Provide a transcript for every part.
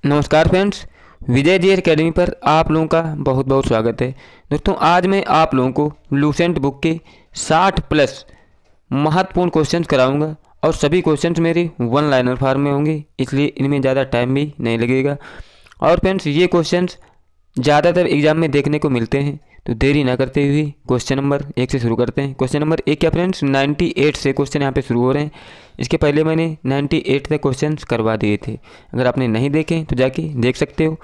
नमस्कार friends, Vijay ji academy पर आप लोगों का बहुत बहुत स्वागत है। दोस्तों, आज मैं आप लोगों को लूसेंट बुक के 60 प्लस महत्वपूर्ण क्वेश्चंस कराऊंगा और सभी क्वेश्चंस मेरे वन लाइनर फॉर्म में होंगे, इसलिए इनमें ज़्यादा टाइम भी नहीं लगेगा। और फ्रेंड्स, ये क्वेश्चंस ज़्यादातर एग्जाम में देखने को मिलते हैं, तो देरी ना करते हुए क्वेश्चन नंबर 1 से शुरू करते हैं। क्वेश्चन नंबर 1 क्या फ्रेंड्स, 98 से क्वेश्चन यहाँ पे शुरू हो रहे हैं। इसके पहले मैंने 98 तक क्वेश्चन करवा दिए थे, अगर आपने नहीं देखे तो जाके देख सकते हो।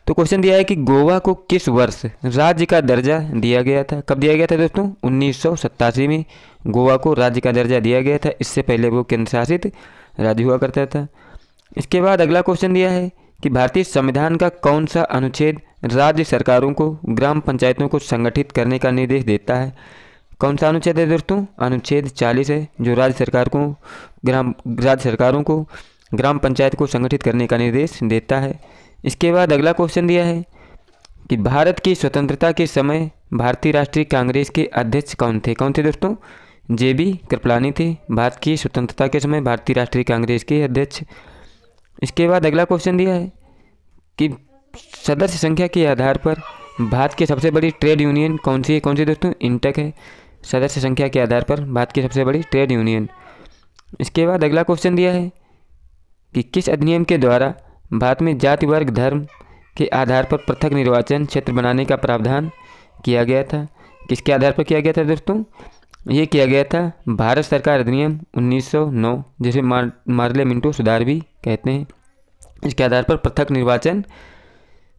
तो क्वेश्चन दिया है कि गोवा को किस वर्ष राज्य का दर्जा दिया गया था। कब दिया गया था दोस्तों? 1987 में गोवा को राज्य का दर्जा दिया गया था। इससे पहले वो केंद्र शासित राज्य हुआ करता था। इसके बाद अगला क्वेश्चन दिया है कि भारतीय संविधान का कौन सा अनुच्छेद राज्य सरकारों को ग्राम पंचायतों को संगठित करने का निर्देश देता है। कौन सा अनुच्छेद है दोस्तों? अनुच्छेद 40 है, जो राज्य सरकारों को ग्राम पंचायत को संगठित करने का निर्देश देता है। इसके बाद अगला क्वेश्चन दिया है कि भारत की स्वतंत्रता के समय भारतीय राष्ट्रीय कांग्रेस के अध्यक्ष कौन थे। कौन थे दोस्तों? JB कृपलानी थे, भारत की स्वतंत्रता के समय भारतीय राष्ट्रीय कांग्रेस के अध्यक्ष। इसके बाद अगला क्वेश्चन दिया है कि सदस्य संख्या के आधार पर भारत की सबसे बड़ी ट्रेड यूनियन कौन सी है। कौन सी दोस्तों? इंटक है, सदस्य संख्या के आधार पर भारत की सबसे बड़ी ट्रेड यूनियन। इसके बाद अगला क्वेश्चन दिया है कि किस अधिनियम के द्वारा भारत में जाति वर्ग धर्म के आधार पर पृथक निर्वाचन क्षेत्र बनाने का प्रावधान किया गया था। किसके आधार पर किया गया था दोस्तों? ये किया गया था भारत सरकार अधिनियम 1909, जिसे मार्ले मिंटो सुधार भी कहते हैं। इसके आधार पर पृथक निर्वाचन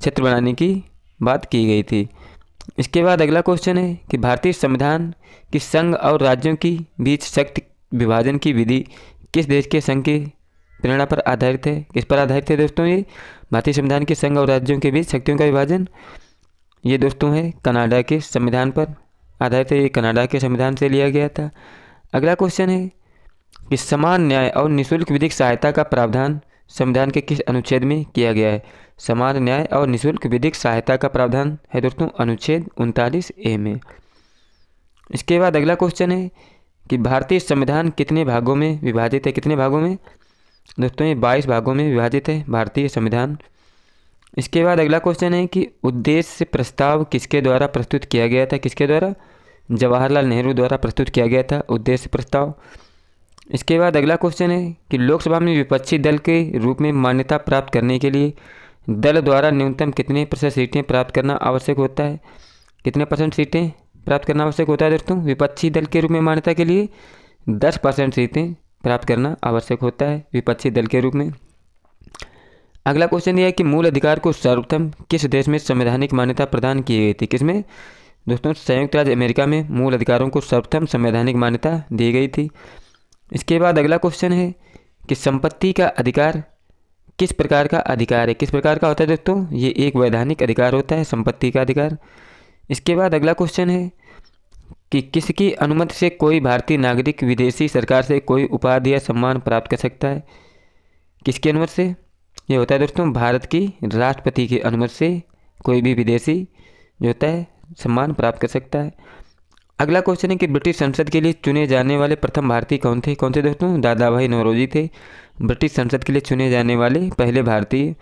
क्षेत्र बनाने की बात की गई थी। इसके बाद अगला क्वेश्चन है कि भारतीय संविधान की संघ और राज्यों की बीच शक्ति विभाजन की विधि किस देश के संघ की प्रेरणा पर आधारित है। किस पर आधारित है दोस्तों? ये भारतीय संविधान के संघ और राज्यों के बीच शक्तियों का विभाजन, ये दोस्तों है कनाडा के संविधान पर आधारित है। ये कनाडा के संविधान से लिया गया था। अगला क्वेश्चन है कि समान न्याय और निःशुल्क विधिक सहायता का प्रावधान संविधान के किस अनुच्छेद में किया गया है। समान न्याय और निःशुल्क विधिक सहायता का प्रावधान है दोस्तों अनुच्छेद 39A में। इसके बाद अगला क्वेश्चन है कि भारतीय संविधान कितने भागों में विभाजित है। कितने भागों में दोस्तों? ये 22 भागों में विभाजित है भारतीय संविधान। इसके बाद अगला क्वेश्चन है कि उद्देश्य प्रस्ताव किसके द्वारा प्रस्तुत किया गया था। किसके द्वारा? जवाहरलाल नेहरू द्वारा प्रस्तुत किया गया था उद्देश्य प्रस्ताव। इसके बाद अगला क्वेश्चन है कि लोकसभा में विपक्षी दल के रूप में मान्यता प्राप्त करने के लिए दल द्वारा न्यूनतम कितने प्रतिशत सीटें प्राप्त करना आवश्यक होता है। कितने % सीटें प्राप्त करना आवश्यक होता है दोस्तों? विपक्षी दल के रूप में मान्यता के लिए 10% सीटें प्राप्त करना आवश्यक होता है विपक्षी दल के रूप में। अगला क्वेश्चन यह है कि मूल अधिकार को सर्वप्रथम किस देश में संवैधानिक मान्यता प्रदान की गई थी। किसमें दोस्तों? संयुक्त राज्य अमेरिका में मूल अधिकारों को सर्वप्रथम संवैधानिक मान्यता दी गई थी। इसके बाद अगला क्वेश्चन है कि संपत्ति का अधिकार किस प्रकार का अधिकार है। किस प्रकार का होता है दोस्तों? ये एक वैधानिक अधिकार होता है संपत्ति का अधिकार। इसके बाद अगला क्वेश्चन है कि किसकी अनुमति से कोई भारतीय नागरिक विदेशी सरकार से कोई उपाधि या सम्मान प्राप्त कर सकता है। किसकी अनुमति से? ये होता है दोस्तों भारत की राष्ट्रपति की अनुमति से कोई भी विदेशी जो होता है सम्मान प्राप्त कर सकता है। अगला क्वेश्चन है कि ब्रिटिश संसद के लिए चुने जाने वाले प्रथम भारतीय कौन थे। कौन थे दोस्तों? दादा भाई नौरोजी थे ब्रिटिश संसद के लिए चुने जाने वाले पहले भारतीय।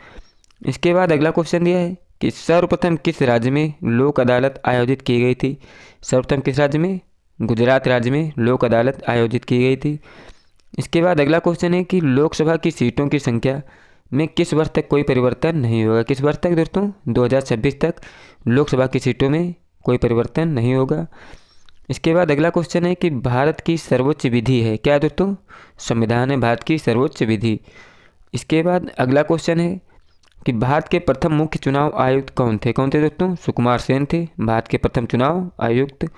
इसके बाद अगला क्वेश्चन दिया है कि सर्वप्रथम किस राज्य में लोक अदालत आयोजित की गई थी। सर्वप्रथम किस राज्य में? गुजरात राज्य में लोक अदालत आयोजित की गई थी। इसके बाद अगला क्वेश्चन है कि लोकसभा की सीटों की संख्या में किस वर्ष तक कोई परिवर्तन नहीं होगा। किस वर्ष तक दोस्तों? 2026 तक लोकसभा की सीटों में कोई परिवर्तन नहीं होगा। इसके बाद अगला क्वेश्चन है कि भारत की सर्वोच्च विधि है क्या दोस्तों? संविधान है भारत की सर्वोच्च विधि। इसके बाद अगला क्वेश्चन है कि भारत के प्रथम मुख्य चुनाव आयुक्त कौन थे। कौन थे दोस्तों? सुकुमार सेन थे भारत के प्रथम चुनाव आयुक्त।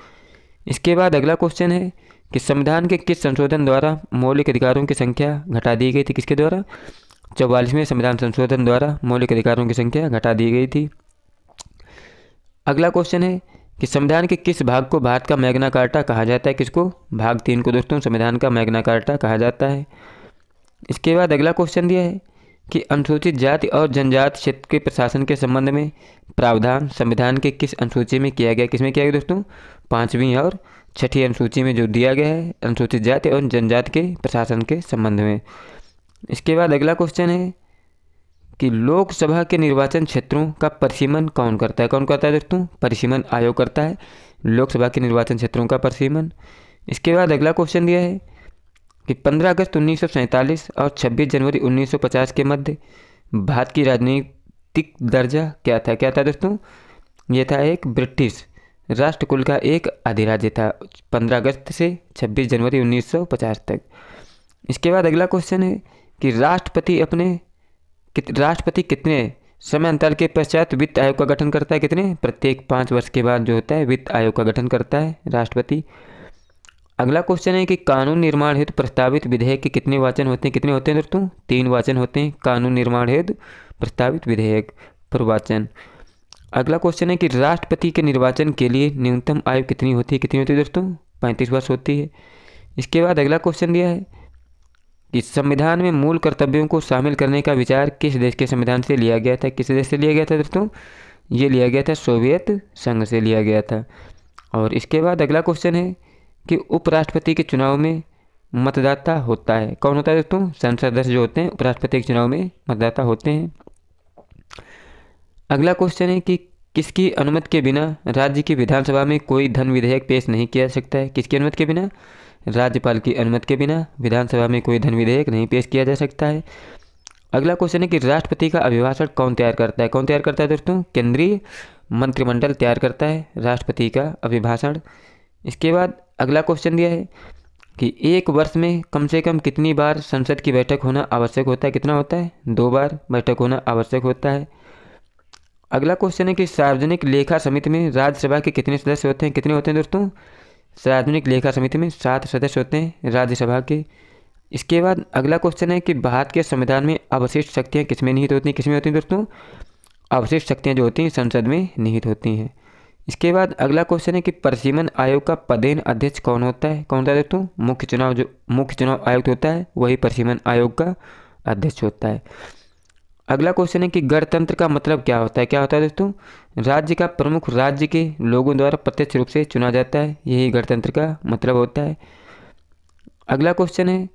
इसके बाद अगला क्वेश्चन है कि संविधान के किस संशोधन द्वारा मौलिक अधिकारों की संख्या घटा दी गई थी। किसके द्वारा? 44वें संविधान संशोधन द्वारा मौलिक अधिकारों की संख्या घटा दी गई थी। अगला क्वेश्चन है कि संविधान के किस भाग को भारत का मैग्ना कार्टा कहा जाता है। किसको? भाग 3 को दोस्तों संविधान का मैग्ना कार्टा कहा जाता है। इसके बाद अगला क्वेश्चन दिया है कि अनुसूचित जाति और जनजाति क्षेत्र के प्रशासन के संबंध में प्रावधान संविधान के किस अनुसूची में किया गया। किसमें किया गया दोस्तों? 5वीं और 6ठी अनुसूची में जो दिया गया है अनुसूचित जाति और जनजाति के प्रशासन के संबंध में। इसके बाद अगला क्वेश्चन है कि लोकसभा के निर्वाचन क्षेत्रों का परिसीमन कौन करता है? कौन करता है दोस्तों? परिसीमन आयोग करता है लोकसभा के निर्वाचन क्षेत्रों का परिसीमन। इसके बाद अगला क्वेश्चन दिया है कि 15 अगस्त 1947 और 26 जनवरी 1950 के मध्य भारत की राजनीतिक दर्जा क्या था? क्या था दोस्तों? ये था एक ब्रिटिश राष्ट्रकुल का एक अधिराज्य था 15 अगस्त से 26 जनवरी 1950 तक। इसके बाद अगला क्वेश्चन है कि राष्ट्रपति कितने समय अंतराल के पश्चात वित्त आयोग का गठन करता है? कितने? प्रत्येक 5 वर्ष के बाद जो होता है वित्त आयोग का गठन करता है राष्ट्रपति। अगला क्वेश्चन है कि कानून निर्माण हेतु प्रस्तावित विधेयक के कितने वाचन होते हैं? कितने होते हैं दोस्तों? 3 वाचन होते हैं कानून निर्माण हेतु प्रस्तावित विधेयक पर वाचन। अगला क्वेश्चन है कि राष्ट्रपति के निर्वाचन के लिए न्यूनतम आयु कितनी होती है? कितनी होती है दोस्तों? 35 वर्ष होती है। इसके बाद अगला क्वेश्चन दिया है कि संविधान में मूल कर्तव्यों को शामिल करने का विचार किस देश के संविधान से लिया गया था? किस देश से लिया गया था दोस्तों? ये लिया गया था सोवियत संघ से लिया गया था। और इसके बाद अगला क्वेश्चन है कि उपराष्ट्रपति के चुनाव में मतदाता होता है? कौन होता है दोस्तों? संसद सदस्य जो होते हैं उपराष्ट्रपति के चुनाव में मतदाता होते हैं। अगला क्वेश्चन है कि किसकी अनुमति के बिना राज्य की विधानसभा में कोई धन विधेयक पेश नहीं किया जा सकता है? किसकी अनुमति के बिना? राज्यपाल की अनुमति के बिना विधानसभा में कोई धन विधेयक नहीं पेश किया जा सकता है। अगला क्वेश्चन है कि राष्ट्रपति का अभिभाषण कौन तैयार करता है? कौन तैयार करता है दोस्तों? केंद्रीय मंत्रिमंडल तैयार करता है राष्ट्रपति का अभिभाषण। इसके बाद अगला क्वेश्चन दिया है कि एक वर्ष में कम से कम कितनी बार संसद की बैठक होना आवश्यक होता है? कितना होता है? 2 बार बैठक होना आवश्यक होता है। अगला क्वेश्चन है कि सार्वजनिक लेखा समिति में राज्यसभा के कितने सदस्य होते हैं? कितने होते हैं दोस्तों? सार्वजनिक लेखा समिति में 7 सदस्य होते हैं राज्यसभा के। इसके बाद अगला क्वेश्चन है कि भारत के संविधान में अवशिष्ट शक्तियाँ किसमें निहित होती हैं? किसमें होती हैं दोस्तों? अवशिष्ट शक्तियाँ जो होती हैं संसद में निहित होती हैं। इसके बाद अगला क्वेश्चन है कि परिसीमन आयोग का पदेन अध्यक्ष कौन होता है? कौन होता है दोस्तों? मुख्य चुनाव आयुक्त होता है वही परिसीमन आयोग का अध्यक्ष होता है। अगला क्वेश्चन है कि गणतंत्र का मतलब क्या होता है? क्या होता है दोस्तों? राज्य का प्रमुख राज्य के लोगों द्वारा प्रत्यक्ष रूप से चुना जाता है, यही गणतंत्र का मतलब होता है। अगला क्वेश्चन है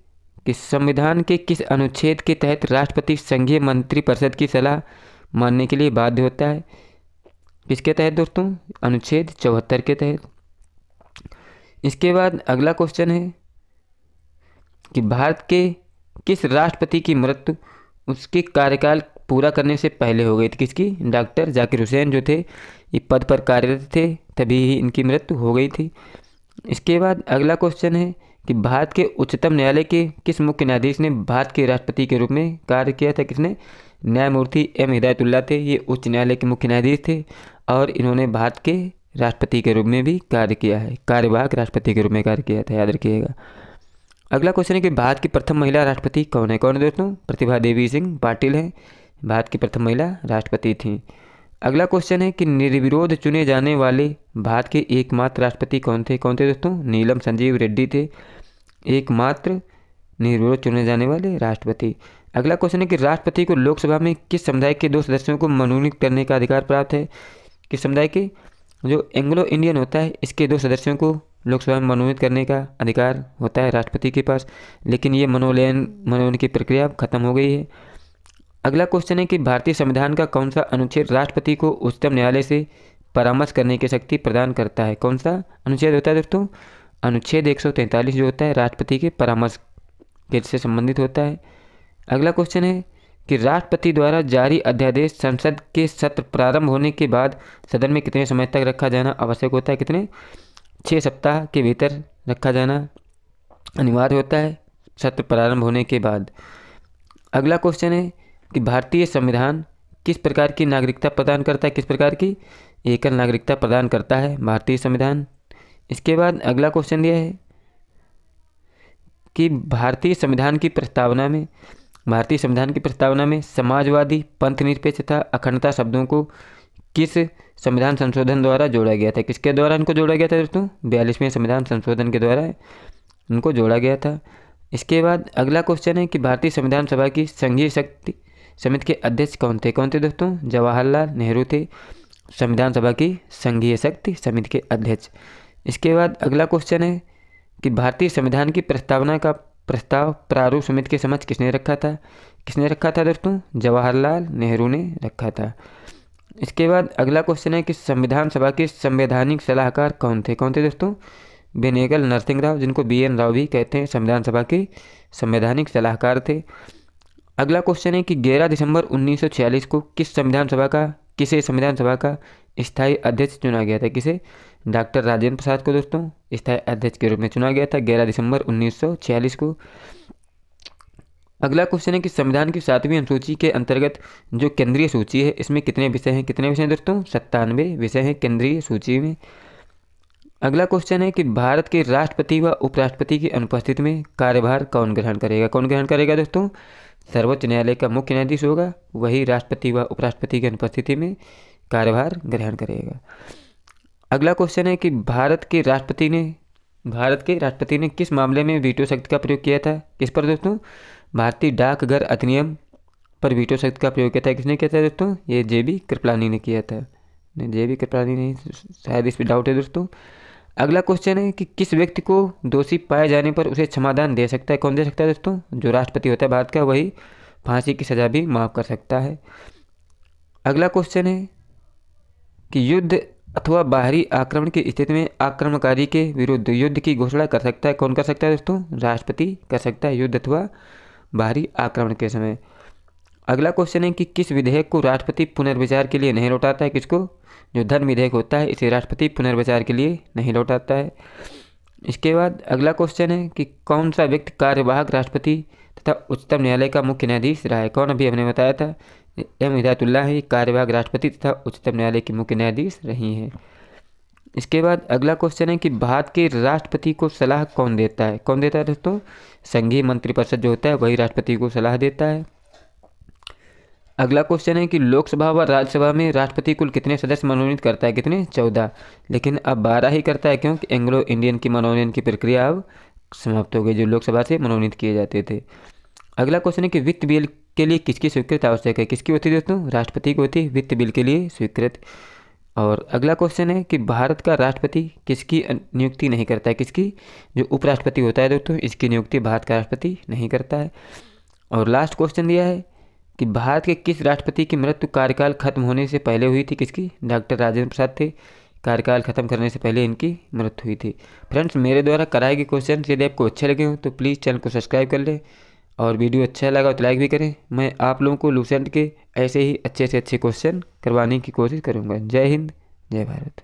कि संविधान के किस अनुच्छेद के तहत राष्ट्रपति संघीय मंत्रिपरिषद की सलाह मानने के लिए बाध्य होता है? किसके तहत दोस्तों? अनुच्छेद 74 के तहत। इसके बाद अगला क्वेश्चन है कि भारत के किस राष्ट्रपति की मृत्यु उसके कार्यकाल पूरा करने से पहले हो गई थी? किसकी? डॉक्टर जाकिर हुसैन जो थे ये पद पर कार्यरत थे तभी ही इनकी मृत्यु हो गई थी। इसके बाद अगला क्वेश्चन है कि भारत के उच्चतम न्यायालय के किस मुख्य न्यायाधीश ने भारत के राष्ट्रपति के रूप में कार्य किया था? किसने? न्यायमूर्ति एम हिदायतुल्लाह थे, ये उच्च न्यायालय के मुख्य न्यायाधीश थे और इन्होंने भारत के राष्ट्रपति के रूप में भी कार्य किया है, कार्यवाहक राष्ट्रपति के रूप में कार्य किया था, याद रखिएगा। अगला क्वेश्चन है कि भारत की प्रथम महिला राष्ट्रपति कौन है? कौन है दोस्तों? प्रतिभा देवी सिंह पाटिल हैं, भारत की प्रथम महिला राष्ट्रपति थीं। अगला क्वेश्चन है कि निर्विरोध चुने जाने वाले भारत के एकमात्र राष्ट्रपति कौन थे? कौन थे दोस्तों? नीलम संजीव रेड्डी थे एकमात्र निर्विरोध चुने जाने वाले राष्ट्रपति। अगला क्वेश्चन है कि राष्ट्रपति को लोकसभा में किस समुदाय के 2 सदस्यों को मनोनीत करने का अधिकार प्राप्त है? किस समुदाय के? जो एंग्लो इंडियन होता है इसके 2 सदस्यों को लोकसभा में मनोनीत करने का अधिकार होता है राष्ट्रपति के पास, लेकिन ये मनोनयन की प्रक्रिया खत्म हो गई है। अगला क्वेश्चन है कि भारतीय संविधान का कौन सा अनुच्छेद राष्ट्रपति को उच्चतम न्यायालय से परामर्श करने की शक्ति प्रदान करता है? कौन सा अनुच्छेद होता है दोस्तों? अनुच्छेद 143 जो होता है राष्ट्रपति के परामर्श के से संबंधित होता है। अगला क्वेश्चन है कि राष्ट्रपति द्वारा जारी अध्यादेश संसद के सत्र प्रारंभ होने के बाद सदन में कितने समय तक रखा जाना आवश्यक होता है? कितने? 6 सप्ताह के भीतर रखा जाना अनिवार्य होता है सत्र प्रारंभ होने के बाद। अगला क्वेश्चन है कि भारतीय संविधान किस प्रकार की नागरिकता प्रदान करता है? किस प्रकार की? एकल नागरिकता प्रदान करता है भारतीय संविधान। इसके बाद अगला क्वेश्चन यह है कि भारतीय संविधान की प्रस्तावना में समाजवादी, पंथनिरपेक्ष तथा अखंडता शब्दों को किस संविधान संशोधन द्वारा जोड़ा गया था? किसके द्वारा इनको जोड़ा गया था दोस्तों? 42वें संविधान संशोधन के द्वारा इनको जोड़ा गया था। इसके बाद अगला क्वेश्चन है कि भारतीय संविधान सभा की संघीय शक्ति समिति के अध्यक्ष कौन थे? कौन थे दोस्तों? जवाहरलाल नेहरू थे संविधान सभा की संघीय शक्ति समिति के अध्यक्ष। इसके बाद अगला क्वेश्चन है कि भारतीय संविधान की प्रस्तावना का प्रस्ताव प्रारूप समिति के समक्ष किसने रखा था? किसने रखा था दोस्तों? जवाहरलाल नेहरू ने रखा था। इसके बाद अगला क्वेश्चन है कि संविधान सभा के संवैधानिक सलाहकार कौन थे? कौन थे दोस्तों? बेनेगल नरसिंह राव, जिनको BN राव भी कहते हैं, संविधान सभा के संवैधानिक सलाहकार थे। अगला क्वेश्चन है कि 11 दिसंबर 1946 को किसे संविधान सभा का स्थायी अध्यक्ष चुना गया था? किसे? डॉक्टर राजेंद्र प्रसाद को दोस्तों स्थायी अध्यक्ष के रूप में चुना गया था 11 दिसंबर 1946 को। अगला क्वेश्चन है कि संविधान की 7वीं अनुसूची के अंतर्गत जो केंद्रीय सूची है, इसमें कितने विषय हैं? कितने विषय हैं दोस्तों? 97 विषय हैं केंद्रीय सूची में। अगला क्वेश्चन है कि भारत के राष्ट्रपति व उपराष्ट्रपति की अनुपस्थिति में कार्यभार कौन ग्रहण करेगा? कौन ग्रहण करेगा दोस्तों? सर्वोच्च न्यायालय का मुख्य न्यायाधीश होगा, वही राष्ट्रपति व उपराष्ट्रपति की अनुपस्थिति में कार्यभार ग्रहण करेगा। अगला क्वेश्चन है कि भारत के राष्ट्रपति ने किस मामले में वीटो शक्ति का प्रयोग किया था? किस पर दोस्तों? भारतीय डाकघर अधिनियम पर वीटो शक्ति का प्रयोग किया था। किसने किया था दोस्तों? ये JB कृपलानी ने किया था। JB कृपलानी नहीं, शायद इस पर डाउट है दोस्तों। अगला क्वेश्चन है कि किस व्यक्ति को दोषी पाए जाने पर उसे क्षमादान दे सकता है? कौन दे सकता है दोस्तों? जो राष्ट्रपति होता है भारत का, वही फांसी की सज़ा भी माफ़ कर सकता है। अगला क्वेश्चन है कि युद्ध अथवा बाहरी आक्रमण की स्थिति में आक्रमणकारी के विरुद्ध युद्ध की घोषणा कर सकता है? कौन कर सकता है दोस्तों? राष्ट्रपति कर सकता है, युद्ध अथवा बाहरी आक्रमण के समय। अगला क्वेश्चन है कि किस विधेयक को राष्ट्रपति पुनर्विचार के लिए नहीं लौटाता है? किसको? जो धन विधेयक होता है, इसे राष्ट्रपति पुनर्विचार के लिए नहीं लौटाता है। इसके बाद अगला क्वेश्चन है कि कौन सा व्यक्ति कार्यवाहक राष्ट्रपति तथा उच्चतम न्यायालय का मुख्य न्यायाधीश रहा है? कौन? अभी हमने बताया था, M हिदायतुल्लाह है, कार्यवाहक राष्ट्रपति तथा उच्चतम न्यायालय की मुख्य न्यायाधीश रही हैं। इसके बाद अगला क्वेश्चन है कि भारत के राष्ट्रपति को सलाह कौन देता है? कौन देता है दोस्तों? संघीय मंत्रिपरिषद जो होता है, वही राष्ट्रपति को सलाह देता है। अगला क्वेश्चन है कि लोकसभा व राज्यसभा में राष्ट्रपति कुल कितने सदस्य मनोनीत करता है? कितने? 14, लेकिन अब 12 ही करता है, क्योंकि एंग्लो इंडियन की मनोनयन की प्रक्रिया अब समाप्त हो गई, जो लोकसभा से मनोनीत किए जाते थे। अगला क्वेश्चन है कि वित्त बिल के लिए किसकी स्वीकृति आवश्यक है? किसकी होती है दोस्तों? राष्ट्रपति की होती है वित्त बिल के लिए स्वीकृत। और अगला क्वेश्चन है कि भारत का राष्ट्रपति किसकी नियुक्ति नहीं करता है? किसकी? जो उपराष्ट्रपति होता है दोस्तों, इसकी नियुक्ति भारत का राष्ट्रपति नहीं करता है। और लास्ट क्वेश्चन दिया है कि भारत के किस राष्ट्रपति की मृत्यु कार्यकाल खत्म होने से पहले हुई थी? किसकी? डॉक्टर राजेंद्र प्रसाद थे, कार्यकाल खत्म करने से पहले इनकी मृत्यु हुई थी। फ्रेंड्स, मेरे द्वारा कराए गए क्वेश्चन यदि आपको अच्छे लगे हो तो प्लीज़ चैनल को सब्सक्राइब कर लें, और वीडियो अच्छा लगा तो लाइक भी करें। मैं आप लोगों को लूसेंट के ऐसे ही अच्छे से अच्छे क्वेश्चन करवाने की कोशिश करूँगा। जय हिंद, जय भारत।